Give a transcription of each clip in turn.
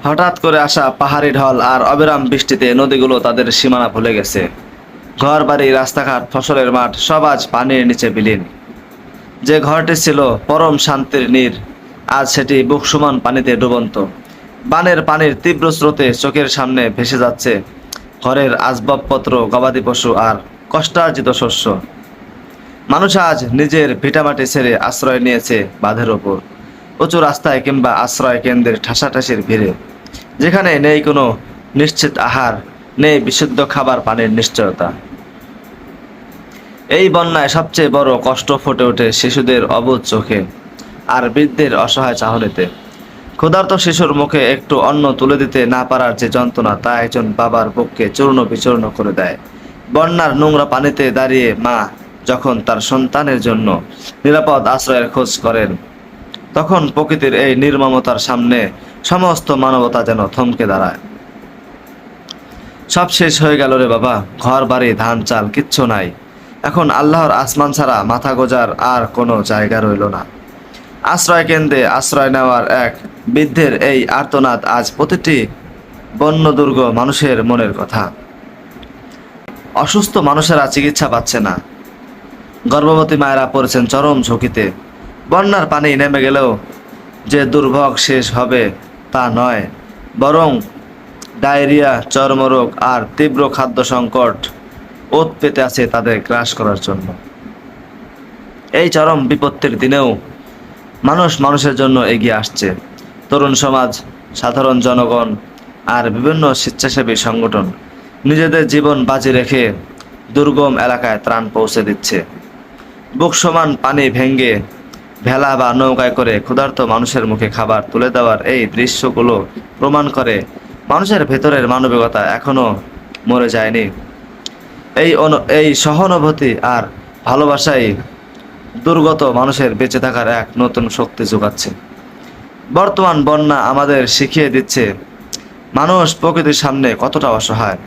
হঠাৎ করে আসা পাহাড়ি ঢল আর অবিরাম বৃষ্টিতে নদীগুলো তাদের সীমানা ভুলে গেছে। ঘর বাড়ি, রাস্তাঘাট, ফসলের মাঠ সব আজ পানির নিচে বিলীন। যে ঘরটি ছিল পরম শান্তির নীর, আজ সেটি বুক সমান পানিতে ডুবন্ত। বানের পানির তীব্র স্রোতে চোখের সামনে ভেসে যাচ্ছে ঘরের আসবাবপত্র, গবাদি পশু আর কষ্টার্জিত শস্য। মানুষ আজ নিজের ভিটামাটি ছেড়ে আশ্রয় নিয়েছে বাঁধের ওপর, উঁচু রাস্তায় কিংবা আশ্রয় কেন্দ্রের ঠাসাঠাসির ভিড়ে, যেখানে নেই কোনো নিশ্চিত আহার, নেই বিশুদ্ধ খাবার পানির নিশ্চয়তা। এই বন্যায় সবচেয়ে বড় কষ্ট ফুটে ওঠে শিশুদের অবুঝ চোখে আর বৃদ্ধের অসহায় চাহনিতে। ক্ষুধার্ত শিশুর মুখে একটু অন্ন তুলে দিতে না পারার যে যন্ত্রণা, তা একজন বাবার বুককে চূর্ণ বিচূর্ণ করে দেয়। বন্যার নোংরা পানিতে দাঁড়িয়ে মা যখন তার সন্তানের জন্য নিরাপদ আশ্রয়ের খোঁজ করেন, তখন প্রকৃতির এই নির্মমতার সামনে সমস্ত মানবতা যেন থমকে দাঁড়ায়। সব শেষ হয়ে গেল রে বাবা, ঘর বাড়ি ধান চাল কিচ্ছু নাই। এখন আল্লাহর আসমান ছাড়া মাথা গোজার আর কোনো জায়গা রইল না। আশ্রয় কেন্দ্রে আশ্রয় নেওয়ার এক বৃদ্ধের এই আর্তনাদ আজ প্রতিটি বন্যদুর্গ মানুষের মনের কথা। অসুস্থ মানুষেরা চিকিৎসা পাচ্ছে না, গর্ভবতী মায়েরা পড়েছেন চরম ঝুঁকিতে। বন্যার পানি নেমে গেলেও যে দুর্ভোগ শেষ হবে তা নয়, বরং ডায়রিয়া, চর্মরোগ আর তীব্র খাদ্য সংকট ওত পেতে আছে তাদের গ্রাস করার জন্য। এই চরম বিপত্তির দিনেও মানুষ মানুষের জন্য এগিয়ে আসছে। তরুণ সমাজ, সাধারণ জনগণ আর বিভিন্ন স্বেচ্ছাসেবী সংগঠন নিজেদের জীবন বাজি রেখে দুর্গম এলাকায় ত্রাণ পৌঁছে দিচ্ছে। বুক সমান পানি ভেঙে ভেলা বা নৌকায় করে ক্ষুধার্ত মানুষের মুখে খাবার তুলে দেওয়ার এই দৃশ্যগুলো প্রমাণ করে মানুষের ভেতরের মানবিকতা এখনো মরে যায়নি। এই সহানুভূতি আর ভালোবাসাই দুর্গত মানুষের বেঁচে থাকার এক নতুন শক্তি যোগাচ্ছে। বর্তমান বন্যা আমাদের শিখিয়ে দিচ্ছে মানুষ প্রকৃতির সামনে কতটা অসহায়।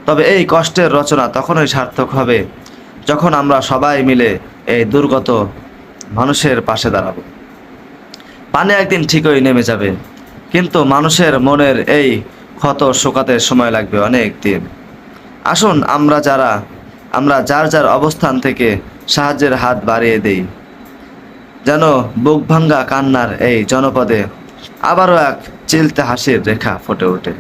তবে এই কষ্টের রচনা তখনই সার্থক হবে যখন আমরা সবাই মিলে এই দুর্গত মানুষের পাশে দাঁড়াবো। পানি একদিন ঠিকই নেমে যাবে, কিন্তু মানুষের মনের এই ক্ষত শোকাতে সময় লাগবে অনেক দিন। আসুন আমরা যার যার অবস্থান থেকে সাহায্যের হাত বাড়িয়ে দেই, যেন বুক ভাঙ্গা কান্নার এই জনপদে আবারও এক চিলতে হাসির রেখা ফুটে ওঠে।